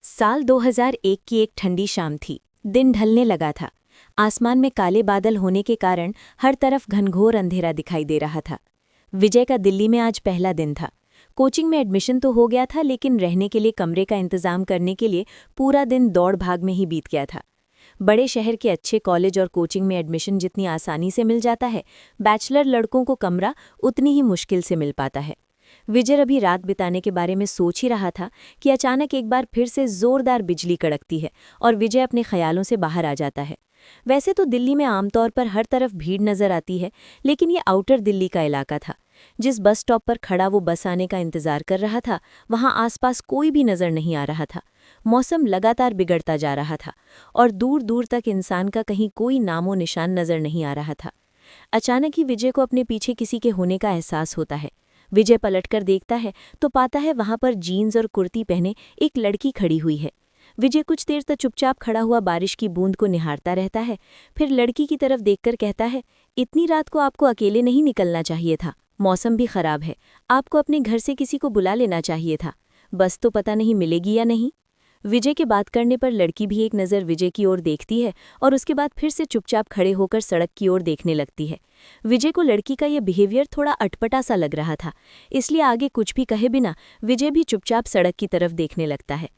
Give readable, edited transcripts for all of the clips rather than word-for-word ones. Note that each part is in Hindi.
साल 2001 की एक ठंडी शाम थी। दिन ढलने लगा था। आसमान में काले बादल होने के कारण हर तरफ घनघोर अंधेरा दिखाई दे रहा था। विजय का दिल्ली में आज पहला दिन था। कोचिंग में एडमिशन तो हो गया था, लेकिन रहने के लिए कमरे का इंतजाम करने के लिए पूरा दिन दौड़ भाग में ही बीत गया था। बड़े शहर के अच्छे कॉलेज और कोचिंग में एडमिशन जितनी आसानी से मिल जाता है, बैचलर लड़कों को कमरा उतनी ही मुश्किल से मिल पाता है। विजय अभी रात बिताने के बारे में सोच ही रहा था कि अचानक एक बार फिर से जोरदार बिजली कड़कती है और विजय अपने ख्यालों से बाहर आ जाता है। वैसे तो दिल्ली में आमतौर पर हर तरफ भीड़ नजर आती है, लेकिन ये आउटर दिल्ली का इलाका था। जिस बस स्टॉप पर खड़ा वो बस आने का इंतजार कर रहा था, वहां आसपास कोई भी नजर नहीं आ रहा था। मौसम लगातार बिगड़ता जा रहा था और दूर दूर तक इंसान का कहीं कोई नामो निशान नजर नहीं आ रहा था। अचानक ही विजय को अपने पीछे किसी के होने का एहसास होता है। विजय पलटकर देखता है तो पाता है वहां पर जीन्स और कुर्ती पहने एक लड़की खड़ी हुई है। विजय कुछ देर तक चुपचाप खड़ा हुआ बारिश की बूंद को निहारता रहता है, फिर लड़की की तरफ देखकर कहता है, इतनी रात को आपको अकेले नहीं निकलना चाहिए था। मौसम भी खराब है, आपको अपने घर से किसी को बुला लेना चाहिए था। बस तो पता नहीं मिलेगी या नहीं। विजय के बात करने पर लड़की भी एक नज़र विजय की ओर देखती है और उसके बाद फिर से चुपचाप खड़े होकर सड़क की ओर देखने लगती है। विजय को लड़की का यह बिहेवियर थोड़ा अटपटा सा लग रहा था, इसलिए आगे कुछ भी कहे बिना विजय भी चुपचाप सड़क की तरफ देखने लगता है।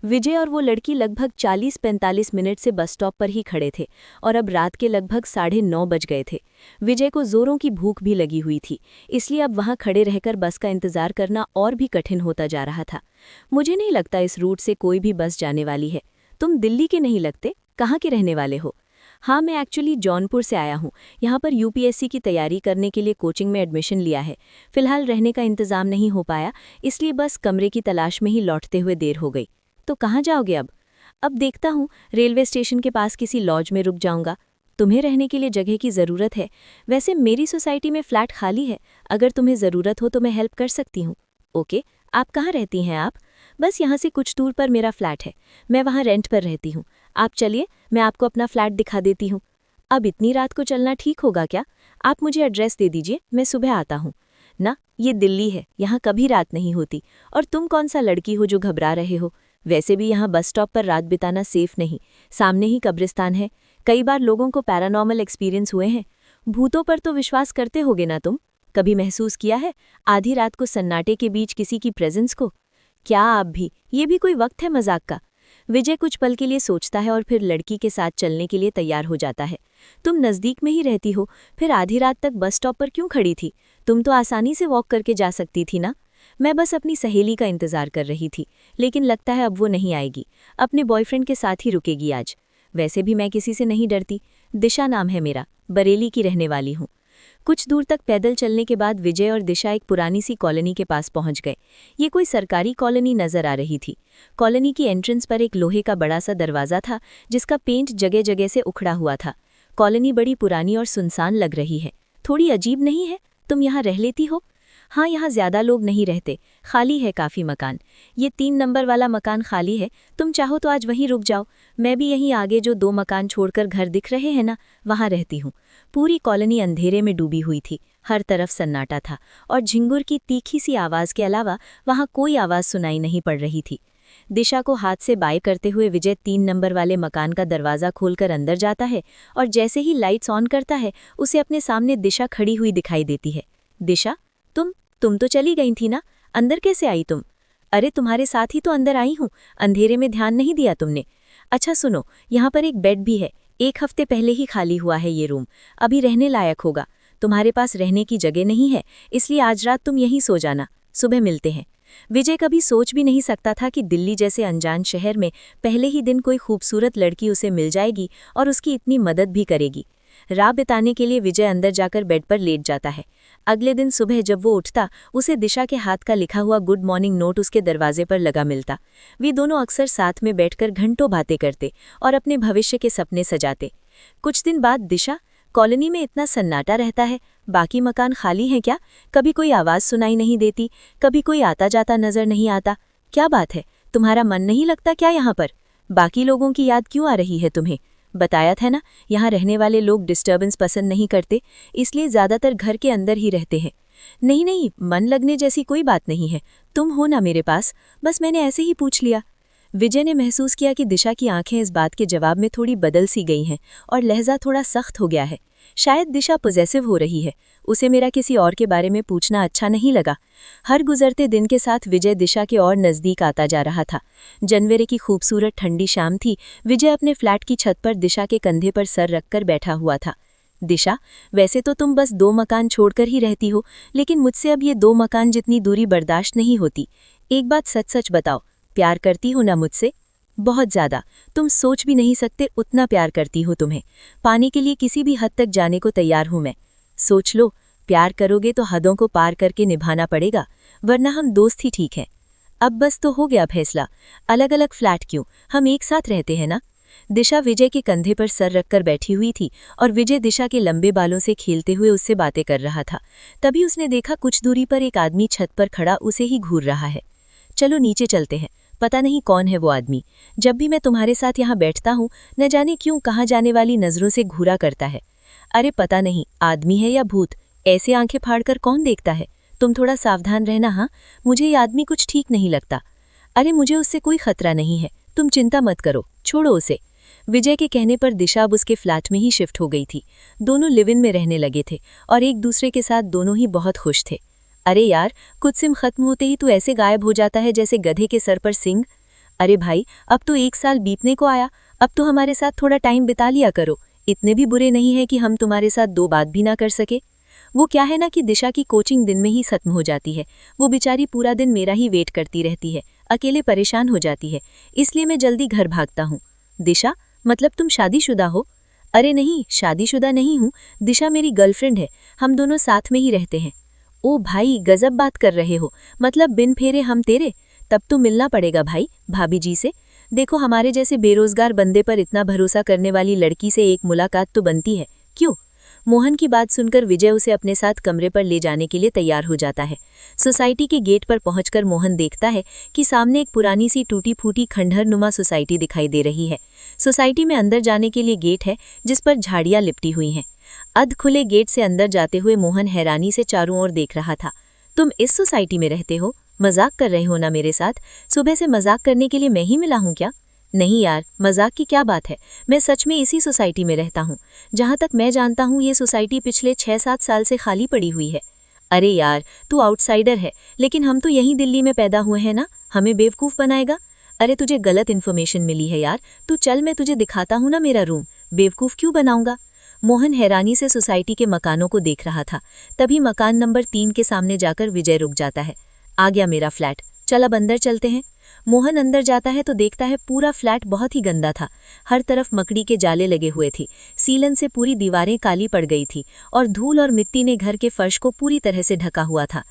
विजय और वो लड़की लगभग 40-45 मिनट से बस स्टॉप पर ही खड़े थे और अब रात के लगभग 9:30 बज गए थे। विजय को जोरों की भूख भी लगी हुई थी, इसलिए अब वहां खड़े रहकर बस का इंतजार करना और भी कठिन होता जा रहा था। मुझे नहीं लगता इस रूट से कोई भी बस जाने वाली है। तुम दिल्ली के नहीं लगते, कहाँ के रहने वाले हो? हाँ, मैं एक्चुअली जौनपुर से आया हूँ। यहाँ पर यूपीएससी की तैयारी करने के लिए कोचिंग में एडमिशन लिया है। फिलहाल रहने का इंतजाम नहीं हो पाया, इसलिए बस कमरे की तलाश में ही लौटते हुए देर हो गई। तो कहाँ जाओगे अब? अब देखता हूँ, रेलवे स्टेशन के पास किसी लॉज में रुक जाऊंगा। तुम्हें रहने के लिए जगह की ज़रूरत है? वैसे मेरी सोसाइटी में फ्लैट खाली है, अगर तुम्हें ज़रूरत हो तो मैं हेल्प कर सकती हूँ। ओके, आप कहाँ रहती हैं आप? बस यहाँ से कुछ दूर पर मेरा फ्लैट है, मैं वहाँ रेंट पर रहती हूँ। आप चलिए, मैं आपको अपना फ्लैट दिखा देती हूँ। अब इतनी रात को चलना ठीक होगा क्या? आप मुझे एड्रेस दे दीजिए, मैं सुबह आता हूँ। ना, ये दिल्ली है, यहाँ कभी रात नहीं होती। और तुम कौन सा लड़की हो जो घबरा रहे हो? वैसे भी यहाँ बस स्टॉप पर रात बिताना सेफ नहीं, सामने ही कब्रिस्तान है। कई बार लोगों को पैरानॉर्मल एक्सपीरियंस हुए हैं। भूतों पर तो विश्वास करते होगे ना तुम? कभी महसूस किया है आधी रात को सन्नाटे के बीच किसी की प्रेजेंस को? क्या आप भी, ये भी कोई वक्त है मजाक का? विजय कुछ पल के लिए सोचता है और फिर लड़की के साथ चलने के लिए तैयार हो जाता है। तुम नज़दीक में ही रहती हो, फिर आधी रात तक बस स्टॉप पर क्यों खड़ी थी? तुम तो आसानी से वॉक करके जा सकती थी ना। मैं बस अपनी सहेली का इंतजार कर रही थी, लेकिन लगता है अब वो नहीं आएगी। अपने बॉयफ्रेंड के साथ ही रुकेगी आज। वैसे भी मैं किसी से नहीं डरती। दिशा नाम है मेरा, बरेली की रहने वाली हूँ। कुछ दूर तक पैदल चलने के बाद विजय और दिशा एक पुरानी सी कॉलोनी के पास पहुंच गए। ये कोई सरकारी कॉलोनी नजर आ रही थी। कॉलोनी की एंट्रेंस पर एक लोहे का बड़ा सा दरवाजा था, जिसका पेंट जगह जगह से उखड़ा हुआ था। कॉलोनी बड़ी पुरानी और सुनसान लग रही है। थोड़ी अजीब नहीं है? तुम यहाँ रह लेती हो? हाँ, यहाँ ज्यादा लोग नहीं रहते, खाली है काफ़ी मकान। ये 3 नंबर वाला मकान खाली है, तुम चाहो तो आज वहीं रुक जाओ। मैं भी यहीं आगे जो 2 मकान छोड़कर घर दिख रहे हैं ना, वहाँ रहती हूँ। पूरी कॉलोनी अंधेरे में डूबी हुई थी, हर तरफ सन्नाटा था और झिंगुर की तीखी सी आवाज़ के अलावा वहाँ कोई आवाज़ सुनाई नहीं पड़ रही थी। दिशा को हाथ से बाय करते हुए विजय 3 नंबर वाले मकान का दरवाज़ा खोलकर अंदर जाता है और जैसे ही लाइट्स ऑन करता है, उसे अपने सामने दिशा खड़ी हुई दिखाई देती है। दिशा, तुम तो चली गई थी ना, अंदर कैसे आई तुम? अरे तुम्हारे साथ ही तो अंदर आई हूँ, अंधेरे में ध्यान नहीं दिया तुमने। अच्छा सुनो, यहाँ पर एक बेड भी है, 1 हफ्ते पहले ही खाली हुआ है ये रूम, अभी रहने लायक होगा। तुम्हारे पास रहने की जगह नहीं है, इसलिए आज रात तुम यहीं सो जाना, सुबह मिलते हैं। विजय कभी सोच भी नहीं सकता था कि दिल्ली जैसे अनजान शहर में पहले ही दिन कोई खूबसूरत लड़की उसे मिल जाएगी और उसकी इतनी मदद भी करेगी। रात बिताने के लिए विजय अंदर जाकर बेड पर लेट जाता है। अगले दिन सुबह जब वो उठता, उसे दिशा के हाथ का लिखा हुआ गुड मॉर्निंग नोट उसके दरवाजे पर लगा मिलता। वे दोनों अक्सर साथ में बैठकर घंटों बातें करते और अपने भविष्य के सपने सजाते। कुछ दिन बाद दिशा, कॉलोनी में इतना सन्नाटा रहता है, बाकी मकान खाली हैं क्या? कभी कोई आवाज़ सुनाई नहीं देती, कभी कोई आता जाता नजर नहीं आता। क्या बात है, तुम्हारा मन नहीं लगता क्या यहाँ पर? बाकी लोगों की याद क्यों आ रही है तुम्हें? बताया था ना, यहाँ रहने वाले लोग डिस्टर्बेंस पसंद नहीं करते, इसलिए ज़्यादातर घर के अंदर ही रहते हैं। नहीं, मन लगने जैसी कोई बात नहीं है, तुम हो ना मेरे पास, बस मैंने ऐसे ही पूछ लिया। विजय ने महसूस किया कि दिशा की आंखें इस बात के जवाब में थोड़ी बदल सी गई हैं और लहजा थोड़ा सख्त हो गया है। शायद दिशा पॉजेसिव हो रही है। उसे मेरा किसी और के बारे में पूछना अच्छा नहीं लगा। हर गुजरते दिन के साथ विजय दिशा के और नज़दीक आता जा रहा था। जनवरी की खूबसूरत ठंडी शाम थी। विजय अपने फ्लैट की छत पर दिशा के कंधे पर सर रखकर बैठा हुआ था। दिशा, वैसे तो तुम बस 2 मकान छोड़कर ही रहती हो, लेकिन मुझसे अब ये 2 मकान जितनी दूरी बर्दाश्त नहीं होती। एक बात सच सच बताओ, प्यार करती हो ना मुझसे? बहुत ज़्यादा। तुम सोच भी नहीं सकते उतना प्यार करती हो तुम्हें। पाने के लिए किसी भी हद तक जाने को तैयार हूं मैं। सोच लो, प्यार करोगे तो हदों को पार करके निभाना पड़ेगा, वरना हम दोस्त ही ठीक हैं। अब बस तो हो गया फैसला। अलग अलग फ्लैट क्यों, हम एक साथ रहते हैं ना। दिशा विजय के कंधे पर सर रखकर बैठी हुई थी और विजय दिशा के लंबे बालों से खेलते हुए उससे बातें कर रहा था। तभी उसने देखा कुछ दूरी पर एक आदमी छत पर खड़ा उसे ही घूर रहा है। चलो नीचे चलते हैं, पता नहीं कौन है वो आदमी। जब भी मैं तुम्हारे साथ यहाँ बैठता हूँ, न जाने क्यों कहाँ जाने वाली नज़रों से घूरा करता है। अरे पता नहीं आदमी है या भूत, ऐसे आंखें फाड़कर कौन देखता है। तुम थोड़ा सावधान रहना। हाँ, मुझे ये आदमी कुछ ठीक नहीं लगता। अरे मुझे उससे कोई खतरा नहीं है, तुम चिंता मत करो, छोड़ो उसे। विजय के कहने पर दिशा अब उसके फ्लैट में ही शिफ्ट हो गई थी। दोनों लिव इन में रहने लगे थे और एक दूसरे के साथ दोनों ही बहुत खुश थे। अरे यार, कुछ सिम खत्म होते ही तू ऐसे गायब हो जाता है जैसे गधे के सर पर सिंग। अरे भाई, अब तो 1 साल बीतने को आया, अब तो हमारे साथ थोड़ा टाइम बिता लिया करो। इतने भी बुरे नहीं है कि हम तुम्हारे साथ 2 बात भी ना कर सके। वो क्या है ना कि दिशा की कोचिंग दिन में ही खत्म हो जाती है। वो बेचारी पूरा दिन मेरा ही वेट करती रहती है, अकेले परेशान हो जाती है, इसलिए मैं जल्दी घर भागता हूँ। दिशा, मतलब तुम शादीशुदा हो? अरे नहीं, शादीशुदा नहीं हूँ, दिशा मेरी गर्लफ्रेंड है, हम दोनों साथ में ही रहते हैं। ओ भाई, गजब बात कर रहे हो, मतलब बिन फेरे हम तेरे। तब तो मिलना पड़ेगा भाई, भाभी जी से। देखो, हमारे जैसे बेरोजगार बंदे पर इतना भरोसा करने वाली लड़की से एक मुलाकात तो बनती है, क्यों? मोहन की बात सुनकर विजय उसे अपने साथ कमरे पर ले जाने के लिए तैयार हो जाता है। सोसाइटी के गेट पर पहुंचकर मोहन देखता है कि सामने एक पुरानी सी टूटी फूटी खंडहरनुमा सोसाइटी दिखाई दे रही है। सोसाइटी में अंदर जाने के लिए गेट है जिस पर झाड़ियां लिपटी हुई हैं। अध खुले गेट से अंदर जाते हुए मोहन हैरानी से चारों ओर देख रहा था। तुम इस सोसाइटी में रहते हो? मजाक कर रहे हो ना मेरे साथ? सुबह से मजाक करने के लिए मैं ही मिला हूं क्या? नहीं यार, मजाक की क्या बात है, मैं सच में इसी सोसाइटी में रहता हूँ। जहाँ तक मैं जानता हूँ ये सोसाइटी पिछले 6-7 साल से खाली पड़ी हुई है। अरे यार, तू आउटसाइडर है, लेकिन हम तो यहीं दिल्ली में पैदा हुए हैं ना, हमें बेवकूफ़ बनाएगा? अरे तुझे गलत इन्फॉर्मेशन मिली है यार, तू चल, मैं तुझे दिखाता हूँ ना मेरा रूम। बेवकूफ़ क्यों बनाऊंगा? मोहन हैरानी से सोसाइटी के मकानों को देख रहा था। तभी मकान नंबर 3 के सामने जाकर विजय रुक जाता है। आ गया मेरा फ्लैट, चल अब अंदर चलते हैं। मोहन अंदर जाता है तो देखता है पूरा फ्लैट बहुत ही गंदा था। हर तरफ मकड़ी के जाले लगे हुए थे, सीलन से पूरी दीवारें काली पड़ गई थी और धूल और मिट्टी ने घर के फर्श को पूरी तरह से ढका हुआ था।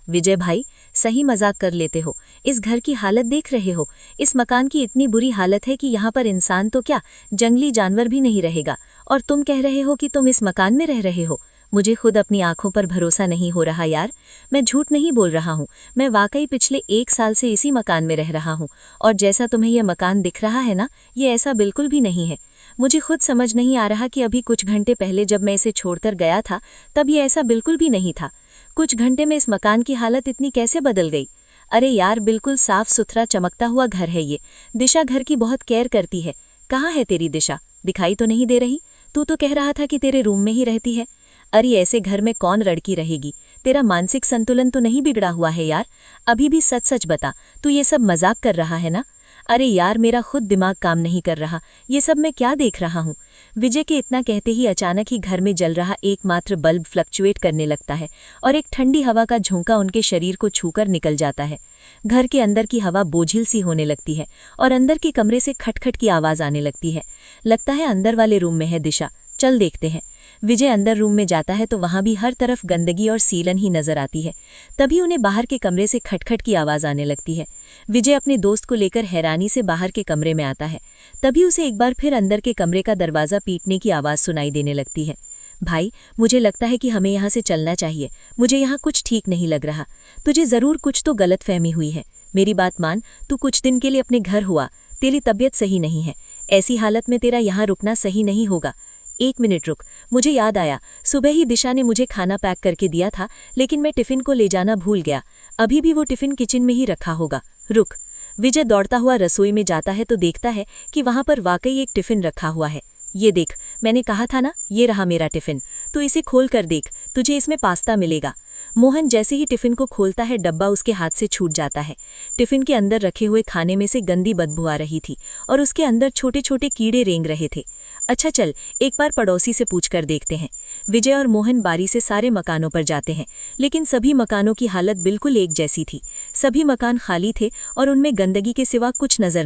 विजय भाई, सही मजाक कर लेते हो? इस घर की हालत देख रहे हो? इस मकान की इतनी बुरी हालत है कि यहाँ पर इंसान तो क्या, जंगली जानवर भी नहीं रहेगा, और तुम कह रहे हो कि तुम इस मकान में रह रहे हो? मुझे खुद अपनी आंखों पर भरोसा नहीं हो रहा यार। मैं झूठ नहीं बोल रहा हूँ, मैं वाकई पिछले 1 साल से इसी मकान में रह रहा हूँ, और जैसा तुम्हें यह मकान दिख रहा है ना, ये ऐसा बिल्कुल भी नहीं है। मुझे खुद समझ नहीं आ रहा कि अभी कुछ घंटे पहले जब मैं इसे छोड़कर गया था तब ये ऐसा बिल्कुल भी नहीं था। कुछ घंटे में इस मकान की हालत इतनी कैसे बदल गई? अरे यार, बिल्कुल साफ सुथरा चमकता हुआ घर है ये। दिशा घर की बहुत केयर करती है। कहाँ है तेरी दिशा? दिखाई तो नहीं दे रही? तू तो कह रहा था कि तेरे रूम में ही रहती है। अरे ऐसे घर में कौन लड़की रहेगी? तेरा मानसिक संतुलन तो नहीं बिगड़ा हुआ है यार? अभी भी सच सच बता, तू ये सब मजाक कर रहा है ना? अरे यार, मेरा खुद दिमाग काम नहीं कर रहा, ये सब मैं क्या देख रहा हूँ? विजय के इतना कहते ही अचानक ही घर में जल रहा एकमात्र बल्ब फ्लक्चुएट करने लगता है और एक ठंडी हवा का झोंका उनके शरीर को छूकर निकल जाता है। घर के अंदर की हवा बोझिल सी होने लगती है और अंदर के कमरे से खटखट की आवाज आने लगती है। लगता है अंदर वाले रूम में है दिशा, चल देखते हैं। विजय अंदर रूम में जाता है तो वहां भी हर तरफ गंदगी और सीलन ही नजर आती है। तभी उन्हें बाहर के कमरे से खटखट की आवाज आने लगती है। विजय अपने दोस्त को लेकर हैरानी से बाहर के कमरे में आता है। तभी उसे एक बार फिर अंदर के कमरे का दरवाजा पीटने की आवाज सुनाई देने लगती है। भाई, मुझे लगता है कि हमें यहाँ से चलना चाहिए, मुझे यहाँ कुछ ठीक नहीं लग रहा। तुझे जरूर कुछ तो गलतफहमी हुई है। मेरी बात मान, तू कुछ दिन के लिए अपने घर हुआ, तेरी तबीयत सही नहीं है, ऐसी हालत में तेरा यहाँ रुकना सही नहीं होगा। 1 मिनट रुक, मुझे याद आया, सुबह ही दिशा ने मुझे खाना पैक करके दिया था, लेकिन मैं टिफिन को ले जाना भूल गया। अभी भी वो टिफिन किचन में ही रखा होगा। रुक। विजय दौड़ता हुआ रसोई में जाता है तो देखता है कि वहां पर वाकई एक टिफिन रखा हुआ है। ये देख, मैंने कहा था ना, ये रहा मेरा टिफिन, तो इसे खोल कर देख, तुझे इसमें पास्ता मिलेगा। मोहन जैसे ही टिफिन को खोलता है डब्बा उसके हाथ से छूट जाता है। टिफिन के अंदर रखे हुए खाने में से गंदी बदबू आ रही थी और उसके अंदर छोटे छोटे कीड़े रेंग रहे थे। अच्छा चल, एक बार पड़ोसी से पूछ कर देखते हैं। विजय और मोहन बारी से सारे मकानों पर जाते हैं, लेकिन सभी मकानों की हालत बिल्कुल एक जैसी थी। सभी मकान खाली थे और उनमें गंदगी के सिवा कुछ नजर